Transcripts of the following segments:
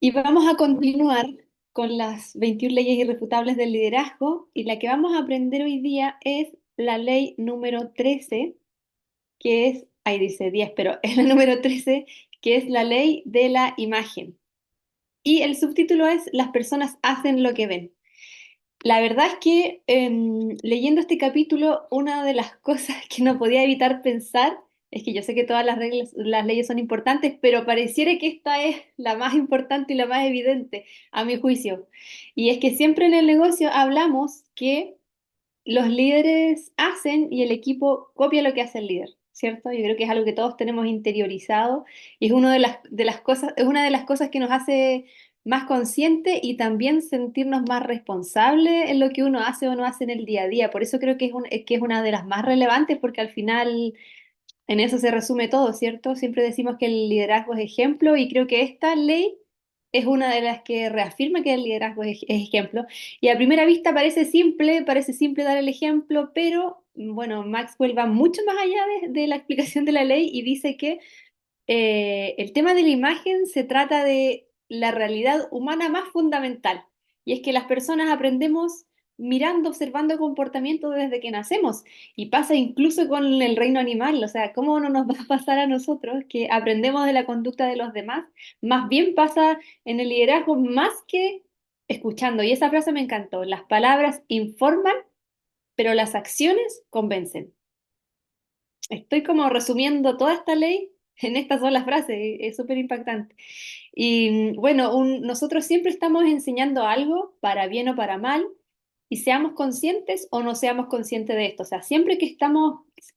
Y vamos a continuar con las 21 leyes irrefutables del liderazgo y la que vamos a aprender hoy día es la ley número 13, que es, ahí dice 10, pero es la número 13, que es la ley de la imagen. Y el subtítulo es Las personas hacen lo que ven. La verdad es que leyendo este capítulo, una de las cosas que no podía evitar pensar es que yo sé que todas las reglas, las leyes son importantes, pero pareciera que esta es la más importante y la más evidente, a mi juicio. Y es que siempre en el negocio hablamos que los líderes hacen y el equipo copia lo que hace el líder, ¿cierto? Yo creo que es algo que todos tenemos interiorizado y es una de las cosas, es una de las cosas que nos hace más consciente y también sentirnos más responsables en lo que uno hace o no hace en el día a día. Por eso creo que es una de las más relevantes porque al final en eso se resume todo, ¿cierto? Siempre decimos que el liderazgo es ejemplo y creo que esta ley es una de las que reafirma que el liderazgo es ejemplo. Y a primera vista parece simple dar el ejemplo, pero bueno, Maxwell va mucho más allá de la explicación de la ley y dice que el tema de la imagen se trata de la realidad humana más fundamental, y es que las personas aprendemos mirando, observando comportamientos desde que nacemos, y pasa incluso con el reino animal, o sea, ¿cómo no nos va a pasar a nosotros que aprendemos de la conducta de los demás? Más bien pasa en el liderazgo más que escuchando, y esa frase me encantó, las palabras informan, pero las acciones convencen. Estoy como resumiendo toda esta ley en esta sola frase, es súper impactante. Y bueno, nosotros siempre estamos enseñando algo, para bien o para mal, y seamos conscientes o no seamos conscientes de esto. O sea, siempre que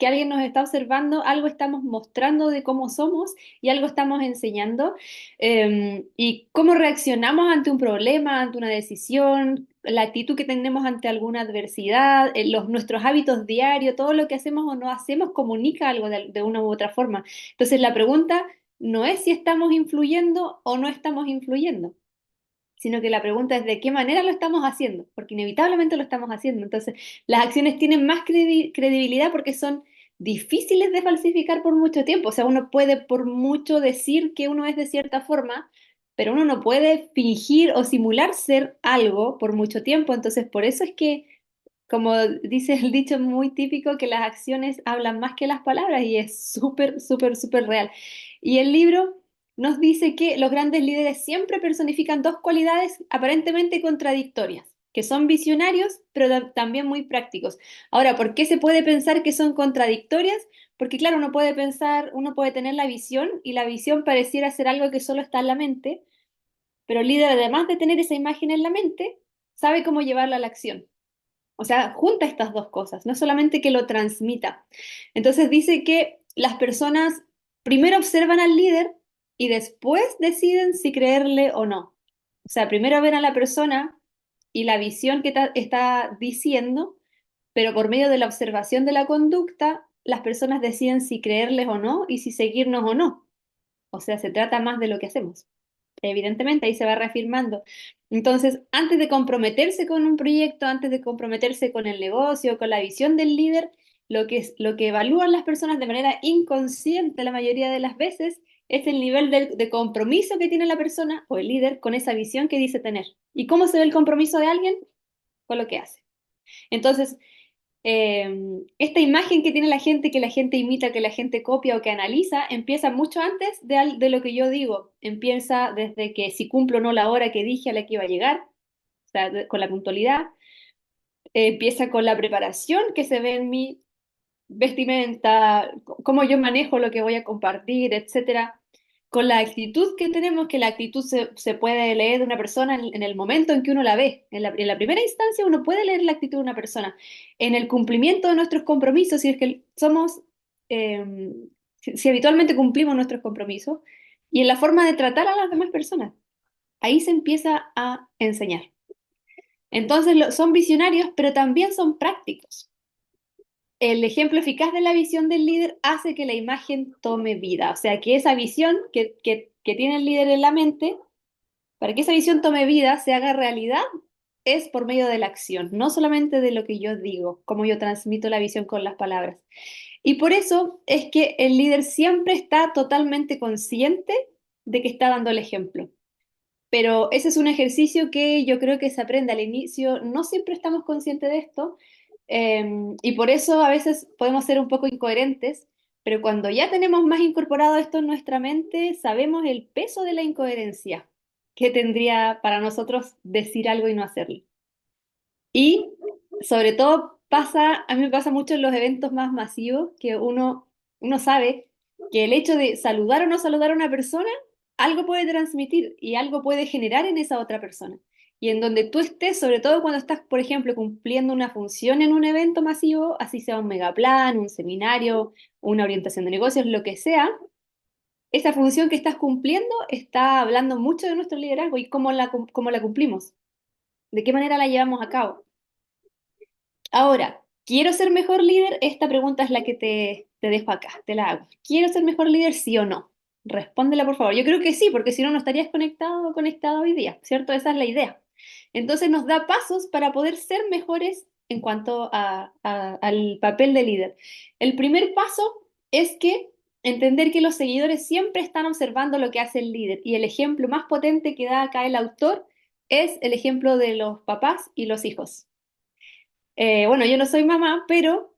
alguien nos está observando, algo estamos mostrando de cómo somos y algo estamos enseñando. Y cómo reaccionamos ante un problema, ante una decisión, la actitud que tenemos ante alguna adversidad, nuestros hábitos diarios, todo lo que hacemos o no hacemos comunica algo de una u otra forma. Entonces, la pregunta no es si estamos influyendo o no estamos influyendo, sino que la pregunta es de qué manera lo estamos haciendo, porque inevitablemente lo estamos haciendo. Entonces, las acciones tienen más credibilidad porque son difíciles de falsificar por mucho tiempo. O sea, uno puede por mucho decir que uno es de cierta forma, pero uno no puede fingir o simular ser algo por mucho tiempo. Entonces, por eso es que, como dice el dicho muy típico, que las acciones hablan más que las palabras y es súper, súper, súper real. Y el libro nos dice que los grandes líderes siempre personifican dos cualidades aparentemente contradictorias, que son visionarios, pero también muy prácticos. Ahora, ¿por qué se puede pensar que son contradictorias? Porque claro, uno puede pensar, uno puede tener la visión y la visión pareciera ser algo que solo está en la mente, pero el líder, además de tener esa imagen en la mente, sabe cómo llevarla a la acción. O sea, junta estas dos cosas, no solamente que lo transmita. Entonces dice que las personas primero observan al líder y después deciden si creerle o no. O sea, primero ven a la persona y la visión que está diciendo, pero por medio de la observación de la conducta, las personas deciden si creerles o no y si seguirnos o no. O sea, se trata más de lo que hacemos. Evidentemente, ahí se va reafirmando. Entonces, antes de comprometerse con un proyecto, antes de comprometerse con el negocio, con la visión del líder, lo que evalúan las personas de manera inconsciente la mayoría de las veces es el nivel de compromiso que tiene la persona o el líder con esa visión que dice tener. ¿Y cómo se ve el compromiso de alguien? Con lo que hace. Entonces, esta imagen que tiene la gente, que la gente imita, que la gente copia o que analiza, empieza mucho antes de lo que yo digo. Empieza desde que si cumplo o no la hora que dije a la que iba a llegar, o sea, con la puntualidad. Empieza con la preparación que se ve en mi vestimenta, cómo yo manejo lo que voy a compartir, etcétera. Con la actitud que tenemos, que la actitud se puede leer de una persona en el momento en que uno la ve. En la primera instancia uno puede leer la actitud de una persona. En el cumplimiento de nuestros compromisos, si es que somos, eh, si habitualmente cumplimos nuestros compromisos, y en la forma de tratar a las demás personas. Ahí se empieza a enseñar. Entonces son visionarios, pero también son prácticos. El ejemplo eficaz de la visión del líder hace que la imagen tome vida. O sea, que esa visión que tiene el líder en la mente, para que esa visión tome vida, se haga realidad, es por medio de la acción, no solamente de lo que yo digo, como yo transmito la visión con las palabras. Y por eso es que el líder siempre está totalmente consciente de que está dando el ejemplo. Pero ese es un ejercicio que yo creo que se aprende al inicio. No siempre estamos conscientes de esto, y por eso a veces podemos ser un poco incoherentes, pero cuando ya tenemos más incorporado esto en nuestra mente, sabemos el peso de la incoherencia que tendría para nosotros decir algo y no hacerlo. Y sobre todo pasa, a mí me pasa mucho en los eventos más masivos, que uno sabe que el hecho de saludar o no saludar a una persona, algo puede transmitir y algo puede generar en esa otra persona. Y en donde tú estés, sobre todo cuando estás, por ejemplo, cumpliendo una función en un evento masivo, así sea un megaplan, un seminario, una orientación de negocios, lo que sea, esa función que estás cumpliendo está hablando mucho de nuestro liderazgo y cómo la cumplimos, de qué manera la llevamos a cabo. Ahora, ¿quiero ser mejor líder? Esta pregunta es la que te dejo acá, te la hago. ¿Quiero ser mejor líder, sí o no? Respóndela, por favor. Yo creo que sí, porque si no, no estarías conectado o conectado hoy día, ¿cierto? Esa es la idea. Entonces nos da pasos para poder ser mejores en cuanto al papel de líder. El primer paso es que entender que los seguidores siempre están observando lo que hace el líder y el ejemplo más potente que da acá el autor es el ejemplo de los papás y los hijos. Bueno, yo no soy mamá, pero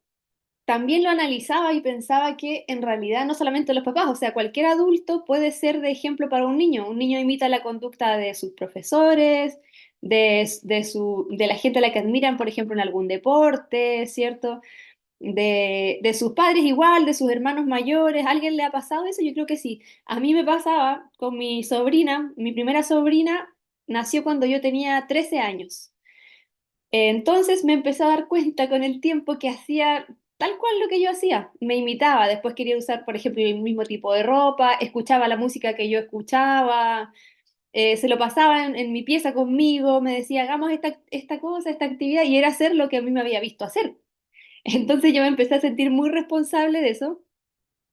también lo analizaba y pensaba que en realidad no solamente los papás, o sea, cualquier adulto puede ser de ejemplo para un niño. Un niño imita la conducta de sus profesores, de la gente a la que admiran, por ejemplo, en algún deporte, ¿cierto? De sus padres igual, de sus hermanos mayores. ¿A alguien le ha pasado eso? Yo creo que sí. A mí me pasaba con mi sobrina. Mi primera sobrina nació cuando yo tenía 13 años. Entonces me empecé a dar cuenta con el tiempo que hacía tal cual lo que yo hacía. Me imitaba, después quería usar, por ejemplo, el mismo tipo de ropa, escuchaba la música que yo escuchaba, se lo pasaba en mi pieza conmigo, me decía, hagamos esta cosa, esta actividad, y era hacer lo que a mí me había visto hacer. Entonces yo me empecé a sentir muy responsable de eso,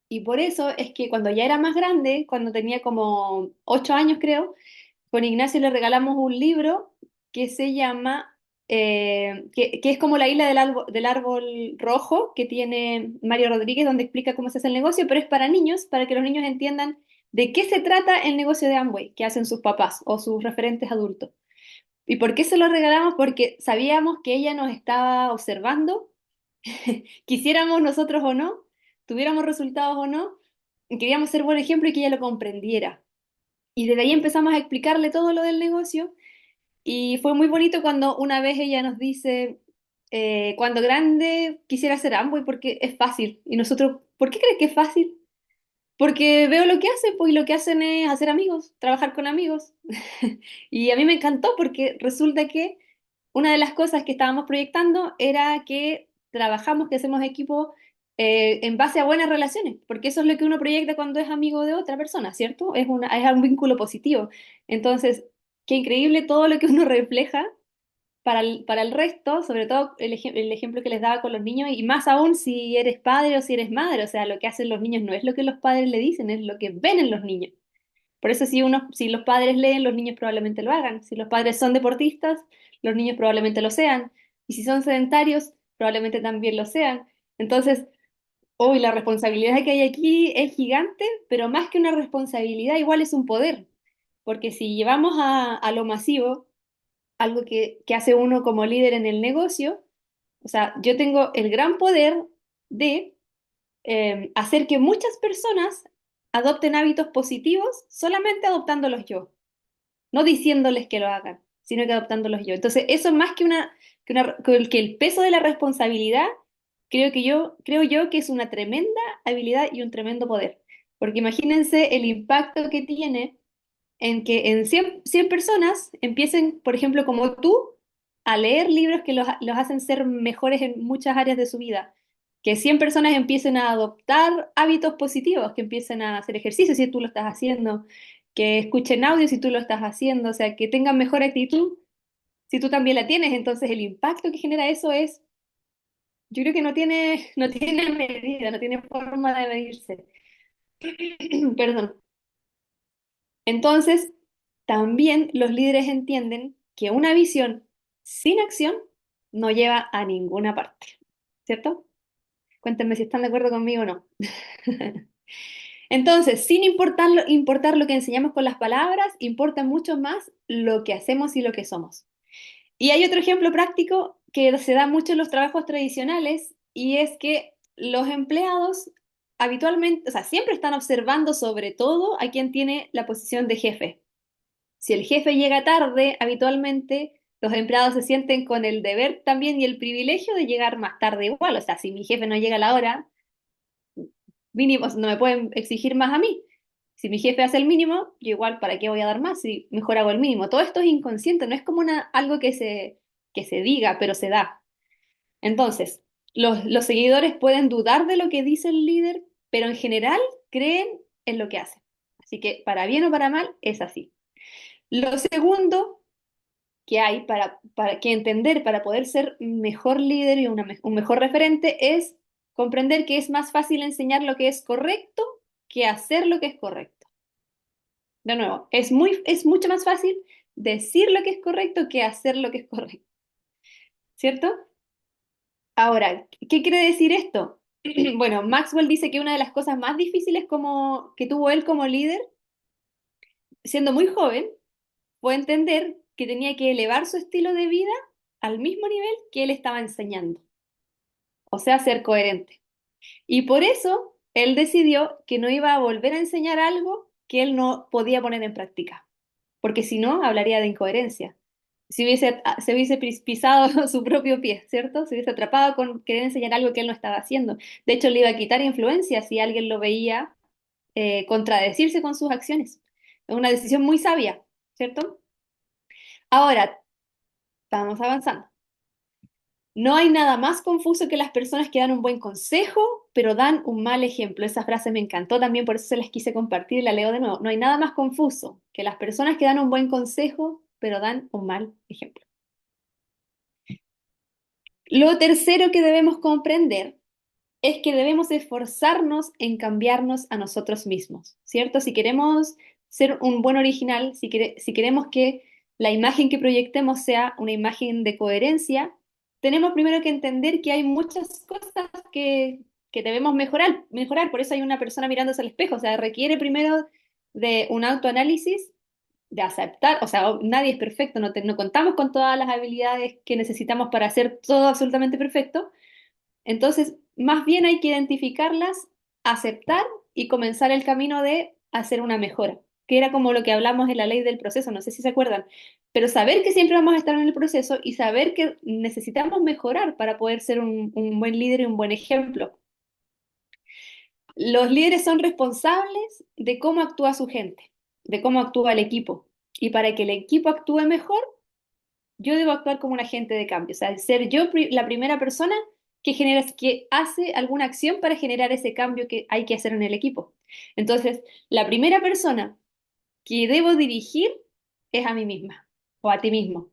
y por eso es que cuando ya era más grande, cuando tenía como 8 años creo, con Ignacio le regalamos un libro que se llama, que es como la isla del árbol rojo que tiene Mario Rodríguez, donde explica cómo se hace el negocio, pero es para niños, para que los niños entiendan de qué se trata el negocio de Amway que hacen sus papás o sus referentes adultos. ¿Y por qué se lo regalamos? Porque sabíamos que ella nos estaba observando, quisiéramos nosotros o no, tuviéramos resultados o no, queríamos ser buen ejemplo y que ella lo comprendiera. Y desde ahí empezamos a explicarle todo lo del negocio y fue muy bonito cuando una vez ella nos dice, cuando grande quisiera ser Amway porque es fácil. Y nosotros, ¿por qué crees que es fácil? Porque veo lo que hacen, pues y lo que hacen es hacer amigos, trabajar con amigos. Y a mí me encantó porque resulta que una de las cosas que estábamos proyectando era que trabajamos, que hacemos equipo en base a buenas relaciones, porque eso es lo que uno proyecta cuando es amigo de otra persona, ¿cierto? Es un vínculo positivo. Entonces, qué increíble todo lo que uno refleja para el resto, sobre todo el ejemplo que les daba con los niños, y más aún si eres padre o si eres madre, o sea, lo que hacen los niños no es lo que los padres le dicen, es lo que ven en los niños. Por eso si los padres leen, los niños probablemente lo hagan. Si los padres son deportistas, los niños probablemente lo sean. Y si son sedentarios, probablemente también lo sean. Entonces, hoy la responsabilidad que hay aquí es gigante, pero más que una responsabilidad, igual es un poder. Porque si llevamos a lo masivo, algo que hace uno como líder en el negocio, o sea, yo tengo el gran poder de hacer que muchas personas adopten hábitos positivos solamente adoptándolos yo, no diciéndoles que lo hagan, sino que adoptándolos yo. Entonces, eso más que el peso de la responsabilidad, creo yo que es una tremenda habilidad y un tremendo poder. Porque imagínense el impacto que tiene en que en 100 personas empiecen, por ejemplo, como tú, a leer libros que los hacen ser mejores en muchas áreas de su vida. Que 100 personas empiecen a adoptar hábitos positivos, que empiecen a hacer ejercicio si tú lo estás haciendo, que escuchen audio si tú lo estás haciendo, o sea, que tengan mejor actitud si tú también la tienes. Entonces, el impacto que genera eso es, yo creo que no tiene medida, no tiene forma de medirse. Perdón. Entonces, también los líderes entienden que una visión sin acción no lleva a ninguna parte, ¿cierto? Cuéntenme si están de acuerdo conmigo o no. Entonces, sin importar lo que enseñamos con las palabras, importa mucho más lo que hacemos y lo que somos. Y hay otro ejemplo práctico que se da mucho en los trabajos tradicionales y es que los empleados habitualmente, o sea, siempre están observando sobre todo a quien tiene la posición de jefe. Si el jefe llega tarde, habitualmente los empleados se sienten con el deber también y el privilegio de llegar más tarde igual. O sea, si mi jefe no llega a la hora, mínimo, no me pueden exigir más a mí. Si mi jefe hace el mínimo, yo igual, ¿para qué voy a dar más si mejor hago el mínimo? Todo esto es inconsciente, no es como algo que se diga, pero se da. Entonces, los seguidores pueden dudar de lo que dice el líder, pero en general creen en lo que hace. Así que, para bien o para mal, es así. Lo segundo que hay para que entender, para poder ser mejor líder y un mejor referente, es comprender que es más fácil enseñar lo que es correcto que hacer lo que es correcto. De nuevo, es mucho más fácil decir lo que es correcto que hacer lo que es correcto, ¿cierto? Ahora, ¿qué quiere decir esto? Bueno, Maxwell dice que una de las cosas más difíciles que tuvo él como líder, siendo muy joven, fue entender que tenía que elevar su estilo de vida al mismo nivel que él estaba enseñando, o sea, ser coherente. Y por eso él decidió que no iba a volver a enseñar algo que él no podía poner en práctica, porque si no, hablaría de incoherencia. Si se hubiese pisado su propio pie, ¿cierto? Se hubiese atrapado con querer enseñar algo que él no estaba haciendo. De hecho, le iba a quitar influencia si alguien lo veía contradecirse con sus acciones. Es una decisión muy sabia, ¿cierto? Ahora, estamos avanzando. No hay nada más confuso que las personas que dan un buen consejo, pero dan un mal ejemplo. Esa frase me encantó también, por eso se las quise compartir y la leo de nuevo. No hay nada más confuso que las personas que dan un buen consejo, pero dan un mal ejemplo. Lo tercero que debemos comprender es que debemos esforzarnos en cambiarnos a nosotros mismos, ¿cierto? Si queremos ser un buen original, si queremos que la imagen que proyectemos sea una imagen de coherencia, tenemos primero que entender que hay muchas cosas que debemos mejorar. Por eso hay una persona mirándose al espejo, o sea, requiere primero de un autoanálisis, de aceptar, o sea, nadie es perfecto, no contamos con todas las habilidades que necesitamos para hacer todo absolutamente perfecto. Entonces, más bien hay que identificarlas, aceptar y comenzar el camino de hacer una mejora, que era como lo que hablamos en la ley del proceso, no sé si se acuerdan, pero saber que siempre vamos a estar en el proceso y saber que necesitamos mejorar para poder ser un buen líder y un buen ejemplo. Los líderes son responsables de cómo actúa su gente, de cómo actúa el equipo. Y para que el equipo actúe mejor, yo debo actuar como un agente de cambio, o sea, ser yo la primera persona que hace alguna acción para generar ese cambio que hay que hacer en el equipo. Entonces, la primera persona que debo dirigir es a mí misma o a ti mismo.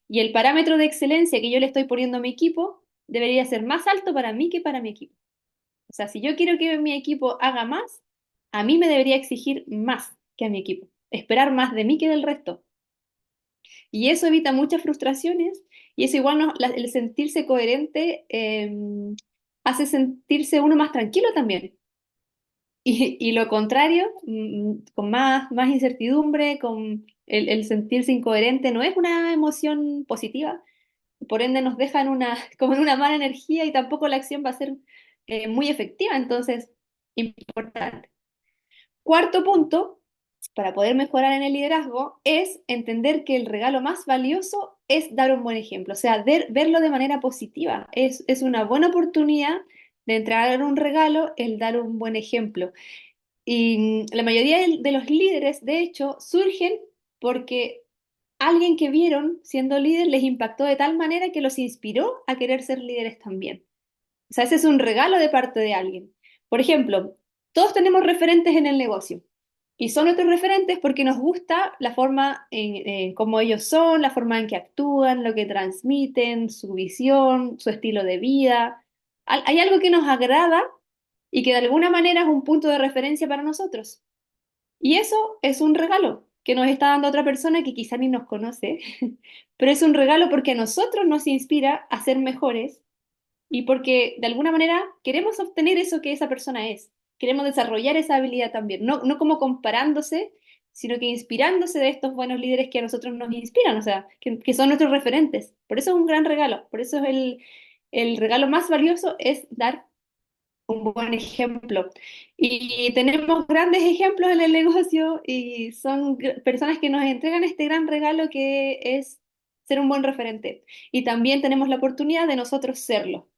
Y el parámetro de excelencia que yo le estoy poniendo a mi equipo debería ser más alto para mí que para mi equipo. O sea, si yo quiero que mi equipo haga más, a mí me debería exigir más que a mi equipo, esperar más de mí que del resto. Y eso evita muchas frustraciones y eso igual el sentirse coherente hace sentirse uno más tranquilo también. Y lo contrario, con más incertidumbre, con el sentirse incoherente, no es una emoción positiva. Por ende nos deja como en una mala energía y tampoco la acción va a ser muy efectiva. Entonces, importante. Cuarto punto, para poder mejorar en el liderazgo, es entender que el regalo más valioso es dar un buen ejemplo, o sea, verlo de manera positiva. Es una buena oportunidad de entregar un regalo, el dar un buen ejemplo. Y la mayoría de los líderes, de hecho, surgen porque alguien que vieron siendo líder les impactó de tal manera que los inspiró a querer ser líderes también. O sea, ese es un regalo de parte de alguien. Por ejemplo, todos tenemos referentes en el negocio y son nuestros referentes porque nos gusta la forma en cómo ellos son, la forma en que actúan, lo que transmiten, su visión, su estilo de vida. Hay algo que nos agrada y que de alguna manera es un punto de referencia para nosotros. Y eso es un regalo que nos está dando otra persona que quizá ni nos conoce, pero es un regalo porque a nosotros nos inspira a ser mejores y porque de alguna manera queremos obtener eso que esa persona es. queremos desarrollar esa habilidad también, no como comparándose, sino que inspirándose de estos buenos líderes que a nosotros nos inspiran, o sea, que son nuestros referentes. Por eso es un gran regalo, por eso es el regalo más valioso es dar un buen ejemplo. Y tenemos grandes ejemplos en el negocio y son personas que nos entregan este gran regalo que es ser un buen referente. Y también tenemos la oportunidad de nosotros serlo.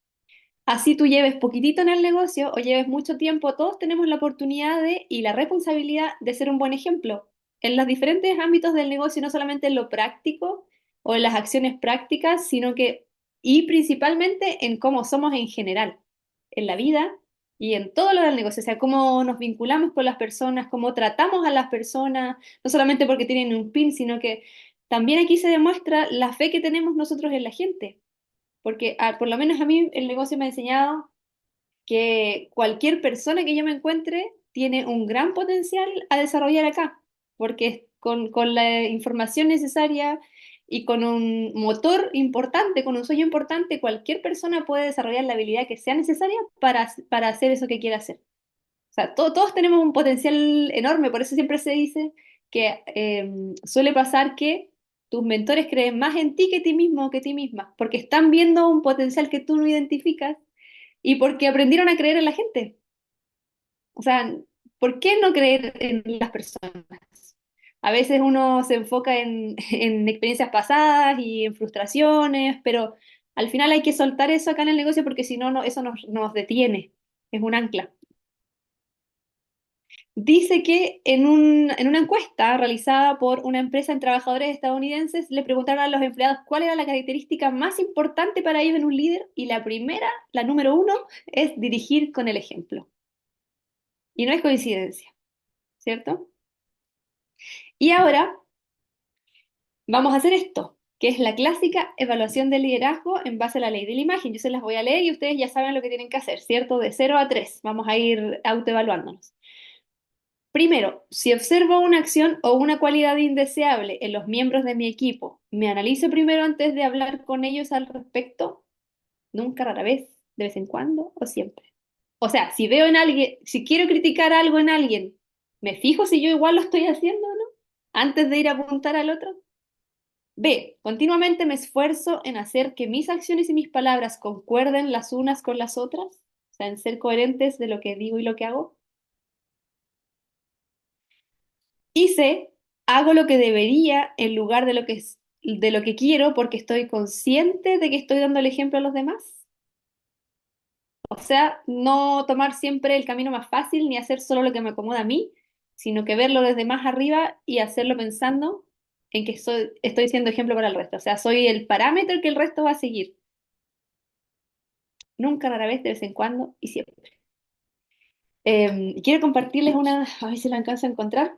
Así tú lleves poquitito en el negocio o lleves mucho tiempo, todos tenemos la oportunidad de y la responsabilidad de ser un buen ejemplo en los diferentes ámbitos del negocio, no solamente en lo práctico o en las acciones prácticas, sino que y principalmente en cómo somos en general, en la vida y en todo lo del negocio, o sea, cómo nos vinculamos con las personas, cómo tratamos a las personas, no solamente porque tienen un PIN, sino que también aquí se demuestra la fe que tenemos nosotros en la gente. Porque por lo menos a mí el negocio me ha enseñado que cualquier persona que yo me encuentre tiene un gran potencial a desarrollar acá, porque con la información necesaria y con un motor importante, con un sueño importante, cualquier persona puede desarrollar la habilidad que sea necesaria para hacer eso que quiera hacer. O sea, todos tenemos un potencial enorme, por eso siempre se dice que suele pasar que tus mentores creen más en ti que ti mismo o que ti misma, porque están viendo un potencial que tú no identificas y porque aprendieron a creer en la gente. O sea, ¿por qué no creer en las personas? A veces uno se enfoca en experiencias pasadas y en frustraciones, pero al final hay que soltar eso acá en el negocio porque si no, eso nos detiene, es un ancla. Dice que en una encuesta realizada por una empresa en trabajadores estadounidenses le preguntaron a los empleados cuál era la característica más importante para ellos en un líder y la primera, la número uno, es dirigir con el ejemplo. Y no es coincidencia, ¿cierto? Y ahora vamos a hacer esto, que es la clásica evaluación del liderazgo en base a la ley de la imagen. Yo se las voy a leer y ustedes ya saben lo que tienen que hacer, ¿cierto? De 0 a 3. Vamos a ir autoevaluándonos. Primero, si observo una acción o una cualidad indeseable en los miembros de mi equipo, ¿me analizo primero antes de hablar con ellos al respecto? Nunca, rara vez, de vez en cuando o siempre. O sea, si veo en alguien, si quiero criticar algo en alguien, ¿me fijo si yo igual lo estoy haciendo o no? Antes de ir a apuntar al otro. B, continuamente me esfuerzo en hacer que mis acciones y mis palabras concuerden las unas con las otras, o sea, en ser coherentes de lo que digo y lo que hago. Y C, hago lo que debería en lugar de de lo que quiero porque estoy consciente de que estoy dando el ejemplo a los demás. O sea, no tomar siempre el camino más fácil ni hacer solo lo que me acomoda a mí, sino que verlo desde más arriba y hacerlo pensando en que estoy siendo ejemplo para el resto. O sea, soy el parámetro que el resto va a seguir. Nunca, rara vez, de vez en cuando y siempre. Quiero compartirles a ver si la alcanzo a encontrar,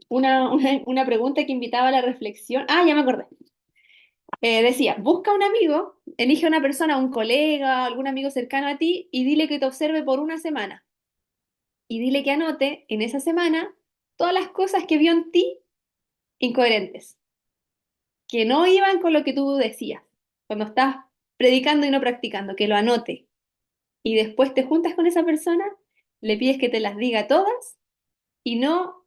una pregunta que invitaba a la reflexión. Ah, ya me acordé. Decía, busca un amigo, elige a una persona, un colega, algún amigo cercano a ti y dile que te observe por una semana. Y dile que anote en esa semana todas las cosas que vio en ti incoherentes, que no iban con lo que tú decías cuando estás predicando y no practicando, que lo anote. Y después te juntas con esa persona, le pides que te las diga todas y no,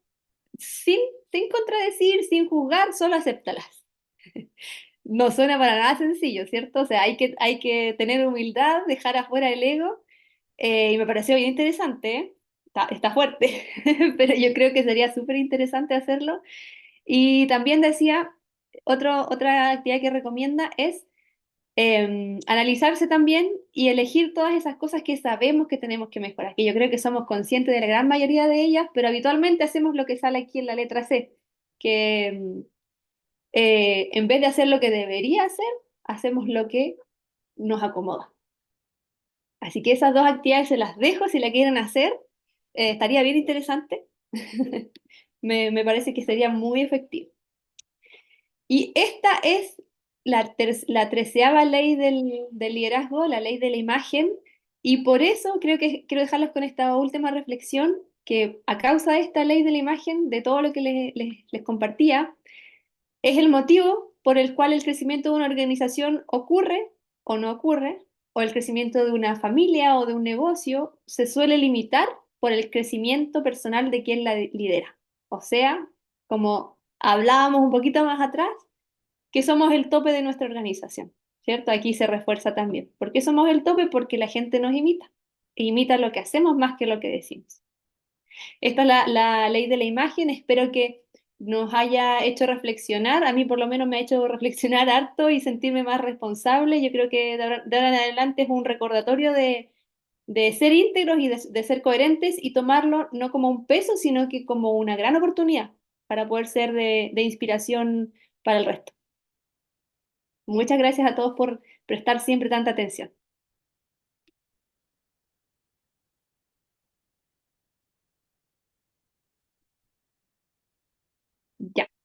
sin, sin contradecir, sin juzgar, solo acéptalas. No suena para nada sencillo, ¿cierto? O sea, hay que tener humildad, dejar afuera el ego, y me pareció bien interesante, ¿eh? Está fuerte, pero yo creo que sería súper interesante hacerlo. Y también decía, otra actividad que recomienda es analizarse también y elegir todas esas cosas que sabemos que tenemos que mejorar, que yo creo que somos conscientes de la gran mayoría de ellas, pero habitualmente hacemos lo que sale aquí en la letra C, que en vez de hacer lo que debería hacer, hacemos lo que nos acomoda. Así que esas dos actividades se las dejo si la quieren hacer. Estaría bien interesante. Me parece que sería muy efectivo. Y esta es la 13ª ley del liderazgo, la ley de la imagen, y por eso creo que quiero dejarlos con esta última reflexión, que a causa de esta ley de la imagen, de todo lo que les compartía, es el motivo por el cual el crecimiento de una organización ocurre o no ocurre, o el crecimiento de una familia o de un negocio se suele limitar por el crecimiento personal de quien la lidera. O sea, como hablábamos un poquito más atrás, que somos el tope de nuestra organización, ¿cierto? Aquí se refuerza también. ¿Por qué somos el tope? Porque la gente nos imita. E imita lo que hacemos más que lo que decimos. Esta es la ley de la imagen. Espero que nos haya hecho reflexionar. A mí por lo menos me ha hecho reflexionar harto y sentirme más responsable. Yo creo que de ahora en adelante es un recordatorio de ser íntegros y de ser coherentes y tomarlo no como un peso, sino que como una gran oportunidad para poder ser de inspiración para el resto. Muchas gracias a todos por prestar siempre tanta atención.